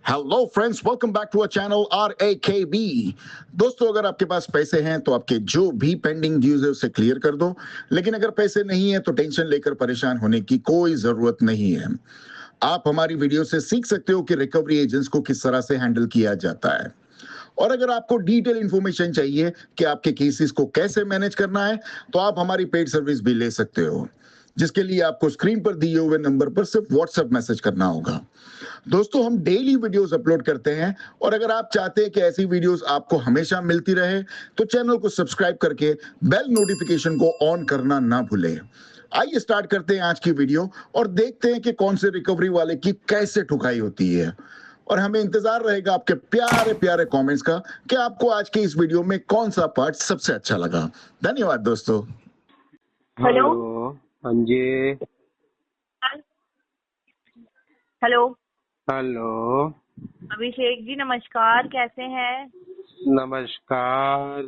Hello friends, welcome back to our channel RAKB। दोस्तों, अगर आपके पास पैसे हैं तो आपके जो भी पेंडिंग ड्यूज है उसे क्लियर कर दो। लेकिन अगर पैसे नहीं है तो टेंशन लेकर परेशान होने की कोई जरूरत नहीं है। आप हमारी वीडियो से सीख सकते हो कि रिकवरी एजेंट्स को किस तरह से हैंडल किया जाता है। और अगर आपको डिटेल इंफॉर्मेशन चाहिए कि आपके केसेस को कैसे मैनेज करना है तो आप हमारी पेड सर्विस भी ले सकते हो, जिसके लिए आपको स्क्रीन पर दिए हुए नंबर पर सिर्फ व्हाट्सएप मैसेज करना होगा। दोस्तों, हम डेली वीडियोस अपलोड करते हैं और अगर आप चाहते हैं कि ऐसी वीडियोस आपको हमेशा मिलती रहे तो चैनल को सब्सक्राइब करके बेल नोटिफिकेशन को ऑन करना ना भूलें। आइए स्टार्ट करते हैं आज की वीडियो और देखते हैं कि कौन से रिकवरी वाले की कैसे ठुकाई होती है। और हमें इंतजार रहेगा आपके प्यारे प्यारे कमेंट्स का कि आपको आज के इस वीडियो में कौन सा पार्ट सबसे अच्छा लगा। धन्यवाद दोस्तों। हेलो। हाँ जी। Hello hello. अभिषेक जी, नमस्कार, कैसे हैं? नमस्कार।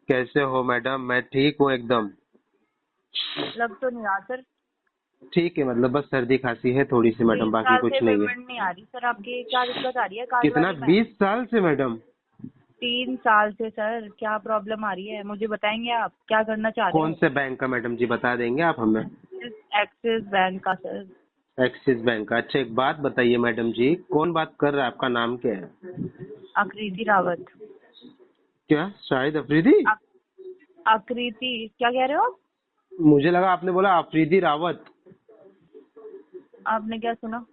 कैसे हो मैडम? मैं ठीक हूँ एकदम। लग तो नहीं रहा सर। ठीक है, मतलब बस सर्दी खांसी है थोड़ी सी मैडम, 20 बाकी साल कुछ से नहीं है। पेमेंट नहीं आ रही सर, आपकी क्या दिक्कत आ रही है कितना? कार्डवारी में? 20 साल से मैडम? 3 साल से सर, क्या प्रॉब्लम आ रही है? मुझे बताएंगे आप क्या करना चाह रहे कौन हो? से बैंक का मैडम जी, बता देंगे आप हमें? एक्सिस बैंक का सर। एक्सिस बैंक का। अच्छा, एक बात बताइए मैडम जी, कौन बात कर रहा है? आपका नाम क्या है? आकृति रावत। क्या? शाहिद अफरीदी? आकृति क्या कह रहे हो? मुझे लगा आपने बोला अफरीदी रावत। आपने क्या सुना?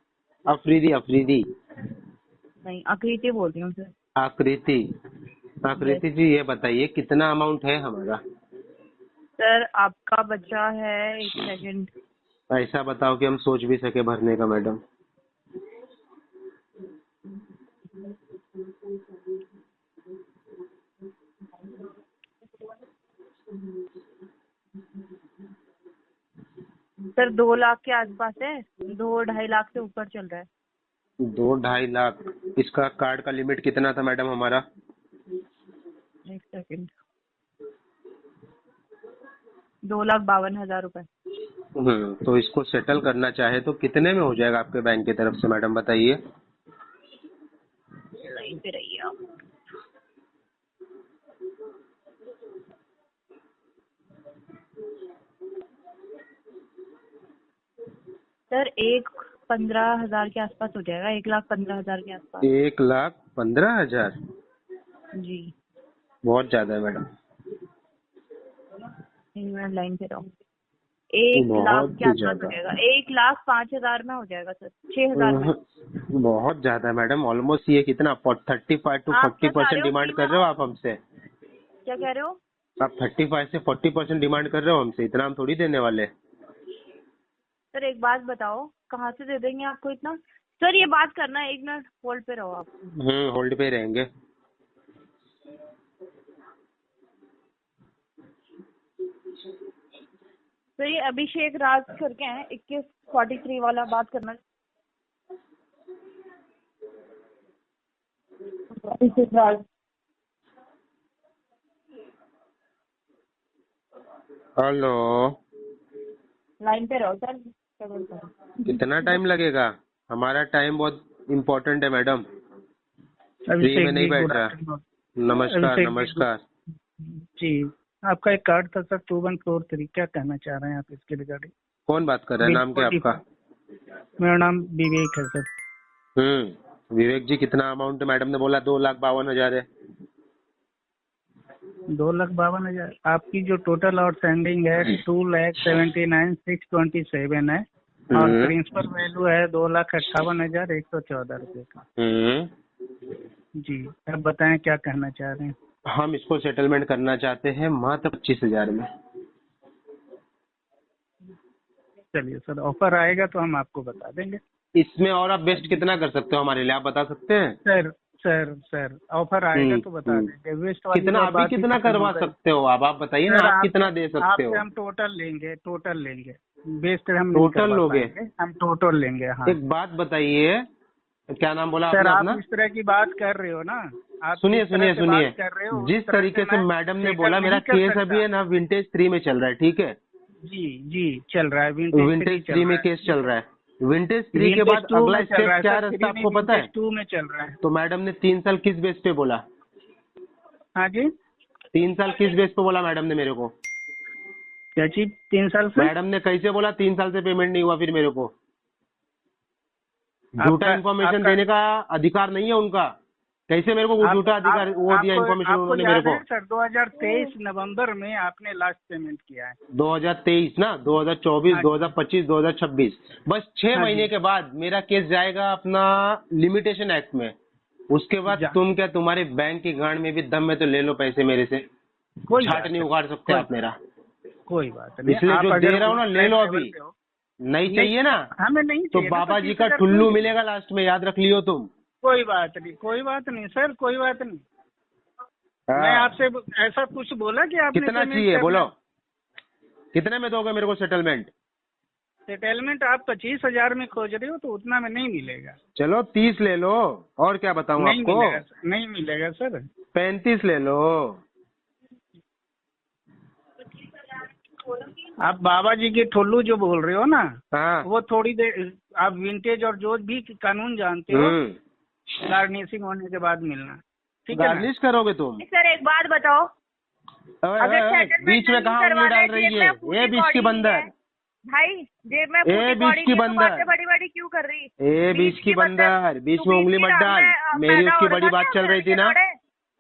अफरीदी अफरीदी। नहीं, आकृति बोल रही हूँ सर। आकृति। आकृति जी, ये बताइए कितना अमाउंट है हमारा? सर आपका बच्चा है, एक सेकंड। ऐसा बताओ कि हम सोच भी सके भरने का मैडम। सर 2 लाख के आसपास है, 2-2.5 लाख से ऊपर चल रहा है। 2-2.5 लाख। इसका कार्ड का लिमिट कितना था मैडम हमारा? एक सेकंड। 2,52,000 रुपए। तो इसको सेटल करना चाहे तो कितने में हो जाएगा आपके बैंक की तरफ से मैडम, बताइए। लाइन पे रहिए आप। सर 1,15,000 के आसपास हो जाएगा, 1,15,000 के आसपास। 1,15,000? जी। बहुत ज्यादा है मैडम। 1 मिनट लाइन पे रहो। 1 लाख के आसपास हो जाएगा, 1,05,000 में हो जाएगा सर, 6,000 में। बहुत ज्यादा है मैडम। ऑलमोस्ट ये कितना 35 to आप क्या 40% डिमांड कर रहे हो आप हमसे? क्या कह रहे हो? आप 35 से 40% डिमांड कर रहे हो हमसे, इतना हम थोड़ी देने वाले। सर एक बात बताओ, कहाँ से दे देंगे आपको इतना? सर ये बात करना है, 1 मिनट होल्ड पे रहो आप। होल्ड पे रहेंगे। सर ये अभिषेक राज करके हैं, 2143 वाला, बात करना। अभिषेक राज। हेलो। लाइन पे रहो सर। कितना टाइम लगेगा? हमारा टाइम बहुत इम्पोर्टेंट है मैडम, फ्री में नहीं बैठ रहा। नमस्कार नमस्कार जी। आपका एक कार्ड था सर 2143, क्या कहना चाह रहे हैं आप इसके रिगार्डिंग? कौन बात कर रहा है? नाम क्या आपका? मेरा नाम विवेक है सर। विवेक जी, कितना अमाउंट है? मैडम ने बोला 2,52,000 है। 2,52,000? आपकी जो टोटल आउटस्टैंडिंग है 2,79,627 है और प्रिंसिपल वैल्यू है 2,58,114 रुपए का। जी, अब बताएं क्या कहना चाह रहे हैं? हम इसको सेटलमेंट करना चाहते हैं मात्र 25,000 में। चलिए सर, ऑफर आएगा तो हम आपको बता देंगे। इसमें और आप बेस्ट कितना कर सकते हो हमारे लिए, आप बता सकते हैं? सर ऑफर आएगा तो बता देंगे। वेस्ट वाली कितना अभी कितना करवा सकते हो आप बताइए ना, आप कितना दे सकते हो? हम टोटल लेंगे। बेस्ट हम टोटल लोगे? हम टोटल लेंगे। हाँ। एक बात बताइए, क्या नाम बोला सर? आपने आप अपना? इस तरह की बात कर रहे हो ना, आप सुनिए जिस तरह से सुनिए बात कर रहे हो, जिस तरीके से मैडम ने बोला, मेरा केस अभी है ना विंटेज 3 में चल रहा है, ठीक है? जी चल रहा है, विंटेज 3 में केस चल रहा है। विंटेज 3 के बाद टू अगला में चल स्टेप रहा है क्या सर, रास्ता थ्री आपको नहीं, पता है? विंटेज 2 में चल रहा है। तो मैडम ने 3 साल किस बेस पे बोला? हाँ जी, 3 साल किस बेस पे बोला मैडम ने मेरे को? क्या चीज 3 साल से? मैडम ने कैसे बोला 3 साल से पेमेंट नहीं हुआ फिर मेरे को? झूठा इन्फॉर्मेशन देने का अधिकार नहीं है उनका। कैसे मेरे को झूठा अधिकार वो दिया इन्फॉर्मेशन उन्होंने मेरे को? सर 2023 नवंबर में आपने लास्ट पेमेंट किया है। 2023 ना, 2024, हाँ। 2025, 2026, बस 6 हाँ महीने जी। के बाद मेरा केस जाएगा अपना लिमिटेशन एक्ट में। उसके बाद तुम क्या, तुम्हारे बैंक की गांड में भी दम है तो ले लो पैसे मेरे से, कोई छाट नहीं उगाड़ सकते आप मेरा। कोई बात नहीं, इसलिए आप जो अगर दे रहा हूँ ना ले लो अभी। लेवल पे हो, नहीं चाहिए ना हमें नहीं तो चाहिए ना, बाबा जी 25,000 का टुल्लू मिलेगा लास्ट में, याद रख लियो तुम। कोई बात नहीं, कोई बात नहीं सर, कोई बात नहीं। मैं आपसे ऐसा कुछ बोला कि आपने कितना पेमेंट चाहिए करना? बोलो, कितने में दोगे मेरे को सेटलमेंट? सेटलमेंट आप 25,000 में खोज रहे हो तो उतना में नहीं मिलेगा। चलो 30 ले लो, और क्या बताऊं नहीं आपको? मिलेगा, नहीं मिलेगा सर। 35 ले लो। आप बाबा जी के ठुल्लू जो बोल रहे हो ना, हाँ। वो थोड़ी देर आप विंटेज और जो भी कानून जानते हो, गार्निशिंग होने के बाद मिलना, ठीक है ना? गार्निश करोगे तुम? सर एक बात बताओ, अगर सेटलमेंट बीच में नहीं कहाँ उंगली डाल रही है? ये बीच की बंदर, भाई जेब में ए बीच की बंदर, बड़ी बड़ी क्यों कर रही? ए बीच की बंदर, बीच में उंगली मत डाल। मेरी उसकी बड़ी बात चल रही थी ना,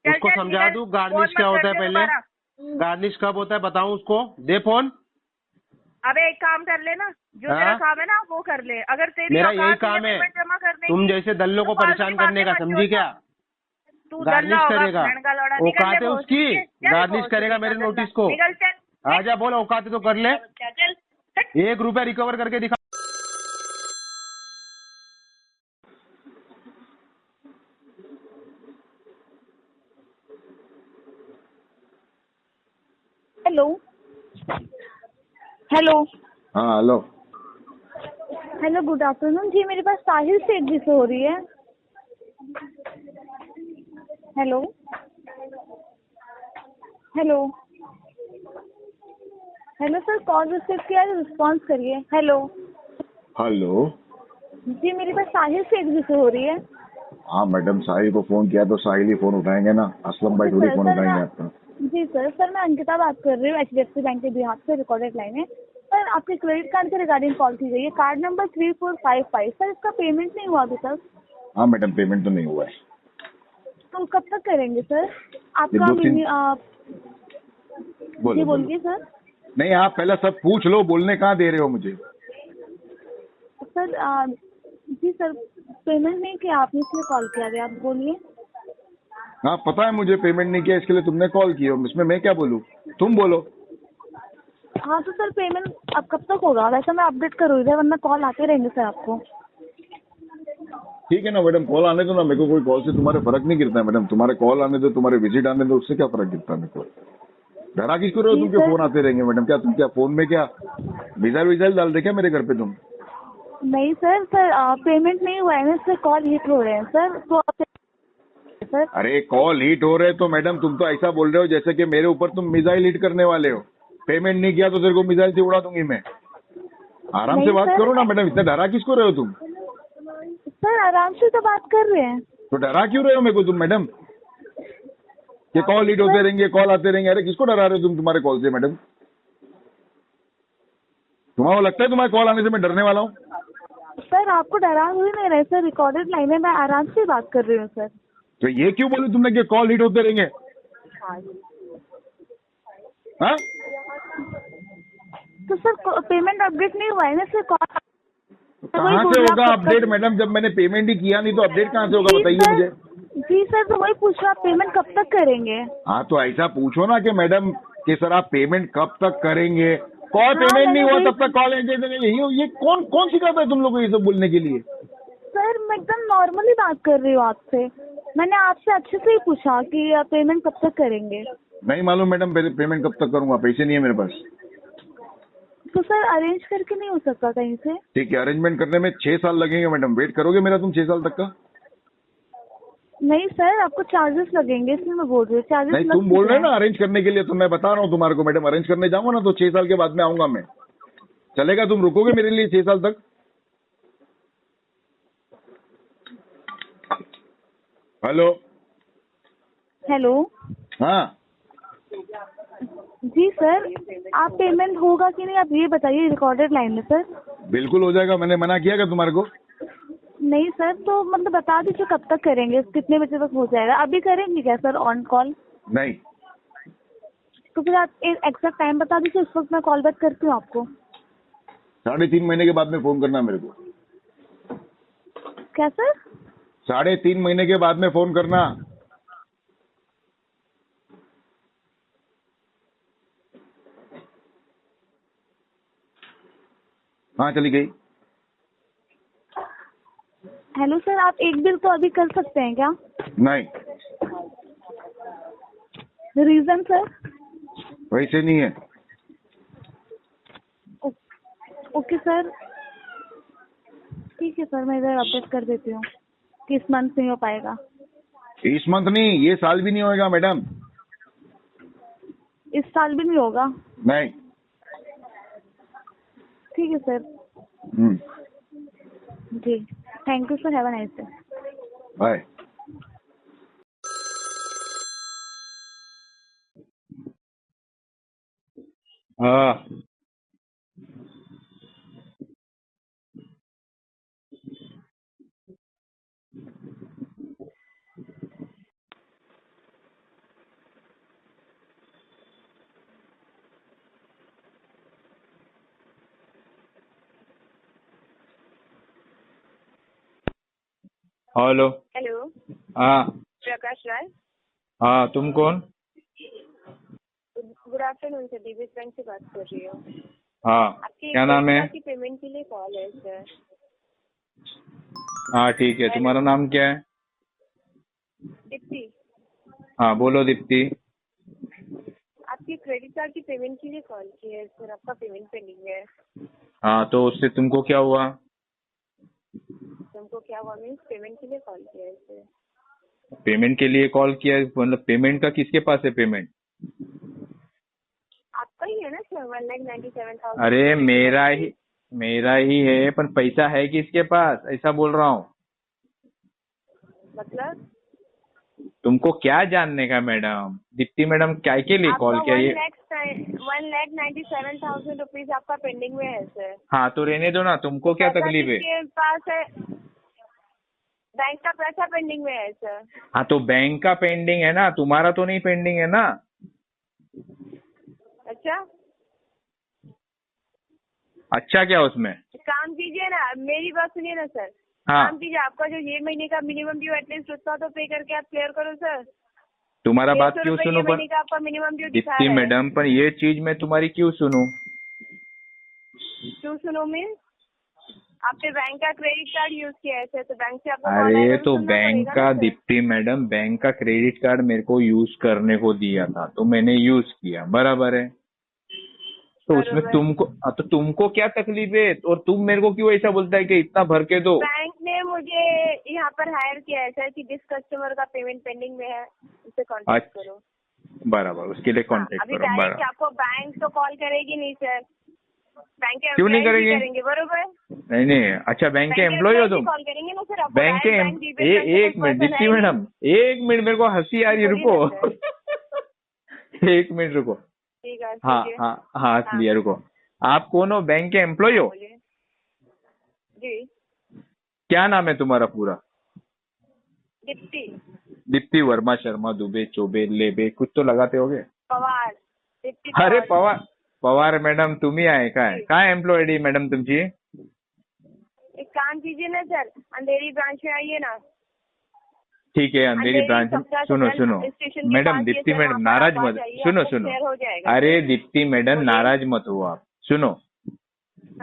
उसको समझा दूं गार्निश क्या होता है पहले। गार्निश कब होता है बताऊं उसको? दे फोन। अबे एक काम कर ले ना, जो तेरा काम है ना वो कर ले। अगर तेरी मेरा औकात यही नहीं काम है, पेमेंट जमा करने तुम की, जैसे दल्लों को तो परेशान फालतू करने का, बातें मत समझी सोच। क्या? तू गार्निश दल्ला होगा, करेगा, बहन का लौड़ा, निकल औकात ले है भोसड़ी उसकी, के। चल गार्निश भोसड़ी करेगा का मेरे दल्ला। नोटिस को। निकल चल, आजा, बोलो औकात है तो कर ले। चल। 1 रुपया रिकवर करके दिखा। हेलो हेलो हाँ हेलो। हेलो, गुड आफ्टरनून जी। मेरे पास साहिल से एक हो रही है। Hello hello hello sir, call receive किया है, रिस्पॉन्स करिए। Hello hello. जी, मेरे पास साहिल से एक हो रही है। हाँ मैडम, साहिल को फोन किया तो साहिल ही फोन उठाएंगे ना, असलम भाई थोड़ी फोन उठाएंगे आपका। जी सर मैं अंकिता बात कर रही हूँ, HDFC बैंक के बिहाफ से, रिकॉर्डेड लाइन है। सर आपके क्रेडिट कार्ड के रिगार्डिंग कॉल की गई है, कार्ड नंबर 3455। सर इसका पेमेंट नहीं हुआ अभी तक। हाँ मैडम, पेमेंट तो नहीं हुआ है। तो कब तक करेंगे सर? आपका जी बोलिए सर। नहीं, आप पहले सब पूछ लो, बोलने कहाँ दे रहे हो मुझे? सर जी सर, पेमेंट नहीं किया आपने, इसलिए कॉल किया गया। आप बोलिए। हाँ पता है मुझे, पेमेंट नहीं किया इसके लिए तुमने कॉल की हो, इसमें मैं क्या बोलूँ? तुम बोलो। हाँ तो सर पेमेंट अब कब तक होगा? वैसे मैं अपडेट करूँ इधर, वरना कॉल आते रहेंगे सर आपको। ठीक है ना मैडम, कॉल आने दो ना, मेरे को कोई कॉल से तुम्हारे फर्क नहीं गिरता है मैडम। तुम्हारे कॉल आने दो, तुम्हारे विजिट आने दो, उससे क्या फर्क गिरता है मेरे को? डरा किसको रहे हो तुम? क्या फोन आते रहेंगे मैडम? क्या तुम क्या फोन में क्या मिसाइल डाल दे क्या मेरे घर पे तुम? नहीं सर पेमेंट नहीं हुआ है, इससे कॉल हिट हो रहे हैं सर। तो सर अरे कॉल हिट हो रहे तो मैडम तुम तो ऐसा बोल रहे हो जैसे कि मेरे ऊपर तुम मिसाइल हिट करने वाले हो। पेमेंट नहीं किया तो तेरे को मिसाइल से उड़ा दूंगी मैं। आराम से बात करो ना मैडम, इतना डरा किसको रहे हो तुम? सर आराम से तो बात कर रहे हैं। तो डरा क्यों रहे हो मेरे को तुम मैडम? कि कॉल हिट होते रहेंगे, कॉल आते रहेंगे। अरे किसको डरा रहे हो तुम तुम्हारे कॉल से मैडम? तुम्हारा लगता है तुम्हारे कॉल आने से मैं डरने वाला हूँ? सर आपको डरा हुई नहीं रहे सर, रिकॉर्डेड लाइन है, मैं आराम से बात कर रही हूँ सर। तो ये क्यों बोले तुमने कि कॉल हिट होते रहेंगे? हाँ तो सर पेमेंट अपडेट नहीं हुआ है ना सर, कॉल कहाँ से होगा अपडेट मैडम? जब मैंने पेमेंट ही किया नहीं तो अपडेट कहाँ से होगा बताइए मुझे। जी सर, तो वही पूछ रहा, आप पेमेंट कब तक करेंगे? हाँ तो ऐसा पूछो ना कि मैडम कि सर आप पेमेंट कब तक करेंगे। कॉल पेमेंट नहीं हुआ तब तक कॉल यही। ये कौन सिखाता है तुम लोगों को ये सब बोलने के लिए? सर मैं एकदम नॉर्मली बात कर रही हूँ आपसे। मैंने आपसे अच्छे से ही पूछा कि पेमेंट कब तक करेंगे। नहीं मालूम मैडम, पेमेंट कब तक करूंगा, पैसे नहीं है मेरे पास। तो सर अरेंज करके नहीं हो सकता कहीं से? ठीक है, अरेंजमेंट करने में 6 साल लगेंगे मैडम। वेट करोगे मेरा तुम 6 साल तक का? नहीं सर, आपको चार्जेस लगेंगे, इसलिए मैं बोल रही हूँ। चार्जेस नहीं तुम बोल रहे हो ना अरेंज करने के लिए, तो मैं बता रहा हूँ तुम्हारे को मैडम, अरेंज करने जाऊंगा ना तो 6 साल के बाद में आऊंगा मैं। चलेगा? तुम रुकोगे मेरे लिए 6 साल तक? हेलो। हेलो। हाँ जी सर, आप पेमेंट होगा कि नहीं आप ये बताइए, रिकॉर्डेड लाइन में सर। बिल्कुल हो जाएगा, मैंने मना किया क्या तुम्हारे को? नहीं सर, तो मतलब बता दीजिए कब तक करेंगे, कितने बजे तक हो जाएगा? अभी करेंगे क्या सर ऑन कॉल? नहीं, तो फिर आप एग्जैक्ट टाइम बता दीजिए, उस वक्त मैं कॉल बैक करती हूँ आपको। 3.5 महीने के बाद में फोन करना मेरे को। क्या सर? 3.5 महीने के बाद में फोन करना। हाँ चली गई। हेलो सर, आप एक बिल तो अभी कर सकते हैं क्या? नहीं, रीजन सर? वैसे नहीं है। ओके सर, ठीक है सर, मैं इधर अपडेट कर देती हूँ कि इस मंथ नहीं हो पाएगा। इस मंथ नहीं, ये साल भी नहीं होएगा मैडम। इस साल भी नहीं होगा? नहीं। ठीक है सर। जी, thank you sir, have a nice day. Bye. हाँ हेलो। हेलो, हाँ प्रकाश राय। हाँ, तुम कौन? Good afternoon sir, DBS bank से बात कर रही हूँ। हाँ, आपकी क्या नाम है? की पेमेंट के लिए कॉल है सर। हाँ ठीक है, तुम्हारा नाम क्या है? दीप्ति। हाँ बोलो दीप्ति। आपकी क्रेडिट कार्ड की पेमेंट के लिए कॉल की है सर, आपका पेमेंट पेंडिंग है। हाँ तो उससे तुमको क्या हुआ? तुमको क्या हुआ मीन्स पेमेंट के लिए कॉल किया है सर। पेमेंट के लिए कॉल किया है, मतलब पेमेंट का किसके पास है पेमेंट? आपका ही है ना सर, 1,97,000। अरे मेरा ही है, पर पैसा है किसके पास, ऐसा बोल रहा हूँ। मतलब तुमको क्या जानने का मैडम? दीप्ति मैडम क्या के लिए कॉल किया ये? 1,97,000 रुपीज आपका पेंडिंग में है सर। हाँ तो रहने दो ना, तुमको क्या पैसा तकलीफ है? किसके पास है? बैंक का पैसा पेंडिंग में है सर। हाँ तो बैंक का पेंडिंग है ना, तुम्हारा तो नहीं पेंडिंग है ना। अच्छा क्या उसमें? काम कीजिए ना, मेरी बात सुनिए ना सर। हाँ काम कीजिए, आपका जो ये महीने का मिनिमम ड्यू एटलीस्ट उतना तो पे करके आप क्लियर करो सर। तुम्हारा बात 150 क्यों रुपए सुनूं ये पर महीने का आपका मिनिमम ड्यू दिखा दीप्ति रहा है। मैडम, पर ये चीज मैं तुम्हारी क्यों सुनूं? क्यों सुनो मीन्स? आपने बैंक का क्रेडिट कार्ड यूज किया है सर, तो बैंक से आपको कॉल अरे आएगा तो सुनना बैंक पड़ेगा का ना सर। दीप्ति मैडम, बैंक का क्रेडिट कार्ड मेरे को यूज करने को दिया था तो मैंने यूज किया, बराबर है। तो उसमें बरोबर। तो तुमको क्या तकलीफ है? और तुम मेरे को क्यों ऐसा बोलता है कि इतना भर के दो? बैंक ने मुझे यहाँ पर हायर किया है सर कि जिस कस्टमर का पेमेंट पेंडिंग में है उससे कांटेक्ट करो। बराबर, उसके लिए कांटेक्ट अभी करो। डायरेक्ट बराबर, आपको बैंक तो कॉल करेगी नहीं सर, बैंक के क्यों नहीं एम्प्लॉय करेंगे? करेंगे बरोबर। नहीं, अच्छा बैंक के एम्प्लॉय हो तुम? कॉल करेंगे ना सर आपको। बैंक के एक मिनट दीप्ति मैडम, एक मिनट, मेरे को हंसी आ रही है, रुको। एक मिनट रुको। ठीक है। हाँ हाँ हाँ, हंस लिया, रुको। आप कौन हो? बैंक के एम्प्लॉय हो? जी। क्या नाम है तुम्हारा पूरा? दीप्ति। दीप्ति वर्मा शर्मा दुबे चौबे लेबे कुछ तो लगाते होगे। पवार। दीप्ति अरे पवार मैडम तुम्ही आहे काय एम्प्लॉयडी मैडम तुमची? एक काम कीजिए ना सर, अंधेरी ब्रांच में आइए ना। ठीक है, अंधेरी ब्रांच। सुनो मैडम, दीप्ति मैडम नाराज मत, सुनो। अरे दीप्ति मैडम नाराज मत हो आप, सुनो।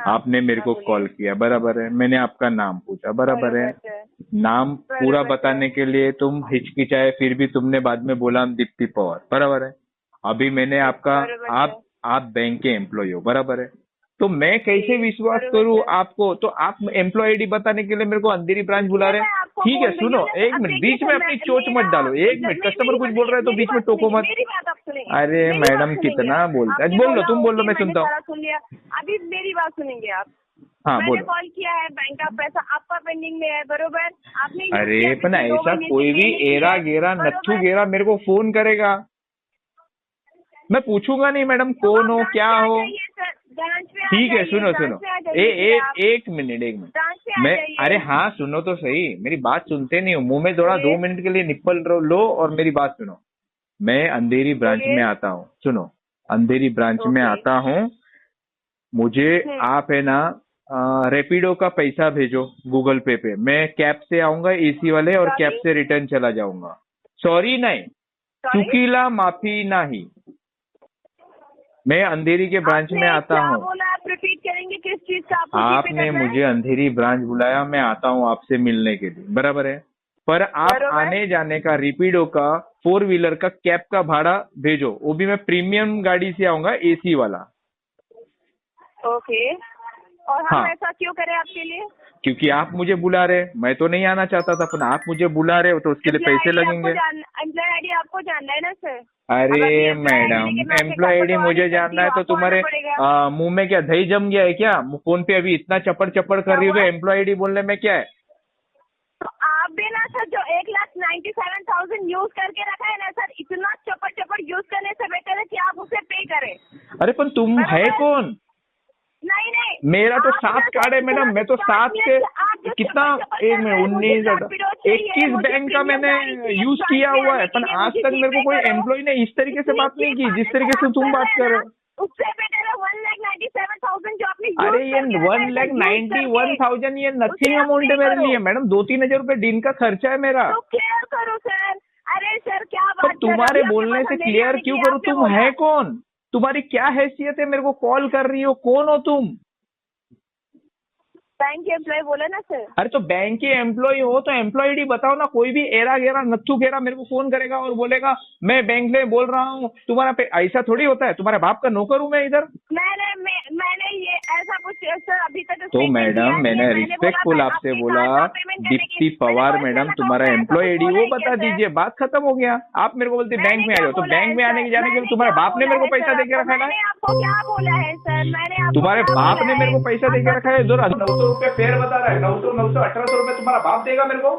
आपने मेरे को कॉल किया, बराबर है, मैंने आपका नाम पूछा, बराबर है। नाम पूरा बताने के लिए तुम हिचकिचाए, फिर भी तुमने बाद में बोला दीप्ति पवार, बराबर है। अभी मैंने आपका आप बैंक के एम्प्लॉय हो, बराबर है। तो मैं कैसे विश्वास करूं आपको? तो आप एम्प्लॉय आईडी बताने के लिए मेरे को अंधेरी ब्रांच बुला रहे हैं। ठीक है, सुनो एक मिनट, बीच में अपनी चोच मत डालो। एक मिनट, कस्टमर कुछ बोल रहा है तो बीच में टोको मत। अरे मैडम कितना बोलता है, बोल लो, तुम बोल लो, मैं सुनता हूँ। सुन लिया, अभी मेरी बात सुनेंगे आप। हाँ मैंने बोलो। कॉल किया है, बैंक का पैसा आपका पेंडिंग में है, बरोबर? आपने use अरे किया पण पिछले 2 ऐसा महीने कोई से भी payment किया एरा है, गेरा बरोबर? नत्थू गेरा मेरे को फोन करेगा, मैं पूछूंगा नहीं मैडम कौन हो क्या हो। ठीक है सुनो सुनो, एक मिनट मैं, अरे हाँ सुनो तो सही, मेरी बात सुनते नहीं हो, मुंह में थोड़ा 2 मिनट के लिए निप्पल लो और मेरी बात सुनो। मैं अंधेरी ब्रांच में आता हूँ, सुनो, अंधेरी ब्रांच में आता हूँ, मुझे आप है ना रैपिडो का पैसा भेजो गूगल पे, मैं कैब से आऊंगा एसी वाले और कैब से रिटर्न चला जाऊंगा। सॉरी नहीं, चुकीला माफी नहीं, मैं अंधेरी के ब्रांच में आता हूँ। आप रिपीट करेंगे किस चीज का? आपने मुझे अंधेरी ब्रांच बुलाया, मैं आता हूँ आपसे मिलने के लिए, बराबर है, पर आप आने जाने का रैपिडो का 4 व्हीलर का कैब का भाड़ा भेजो, वो भी मैं प्रीमियम गाड़ी से आऊंगा एसी वाला। ओके, और हम हाँ। ऐसा क्यों करें आपके लिए? क्योंकि आप मुझे बुला रहे, मैं तो नहीं आना चाहता था, पर आप मुझे बुला रहे हो तो उसके लिए पैसे लगेंगे। एम्प्लॉय आईडी आपको जानना है ना सर? अरे मैडम, एम्प्लॉय आईडी मुझे जानना है तो तुम्हारे मुंह में क्या दही जम गया है क्या? फोन पे अभी इतना चपड़ चपड़ कर रही हो, एम्प्लॉय आईडी बोलने में क्या है? तो आप भी ना सर, जो 1,97,000 यूज करके रखा है ना सर, इतना चपड़ चपड़ यूज करने से बेटर है कि आप उसे पे करें। अरे पर तुम है कौन? नहीं, मेरा तो 7 कार्ड है मैडम, मैं तो 7 के कितना 19 21 बैंक का मैंने यूज किया हुआ है, पर आज तक मेरे को कोई एम्प्लॉय ने इस तरीके से बात नहीं की जिस तरीके से तुम बात कर रहे हो। उससे बेटर है 1,97,000 जो आपने अरे ये 1,91,000 ये नथिंग अमाउंट है मेरे लिए मैडम, 2-3 हजार रुपए दिन का खर्चा है मेरा। तो क्लियर करो सर। अरे सर क्या बात पर तुम्हारे बोलने से क्लियर क्यों करो? तुम है कौन? तुम्हारी क्या हैसियत है? मेरे को कॉल कर रही हो, कौन हो तुम? बैंक के एम्प्लॉय बोला ना सर। अरे तो बैंक के एम्प्लॉय हो तो एम्प्लॉय आईडी बताओ ना। कोई भी एरा गेरा नत्थू गेरा मेरे को फोन करेगा और बोलेगा मैं बैंक में बोल रहा हूँ तुम्हारा ऐसा थोड़ी होता है। तुम्हारे बाप का नौकर हूँ मैं इधर। मैंने ये ऐसा कुछ सर अभी तक तो मैडम मैंने रिस्पेक्टफुल आपसे बोला दीप्ति पवार मैडम तुम्हारा एम्प्लॉय आईडी वो बता दीजिए, बात खत्म हो गया। आप मेरे को बोलते बैंक में आ जाओ, तो बैंक में आने के जाने के लिए तुम्हारे बाप ने मेरे को पैसा दे के रखा है। आपको क्या बोला है सर? मैंने तुम्हारे बाप ने मेरे को पैसा दे के रखा है। 900 रुपए फेयर बता रहा है, 900 900 1800 रुपए तुम्हारा बाप देगा मेरे को।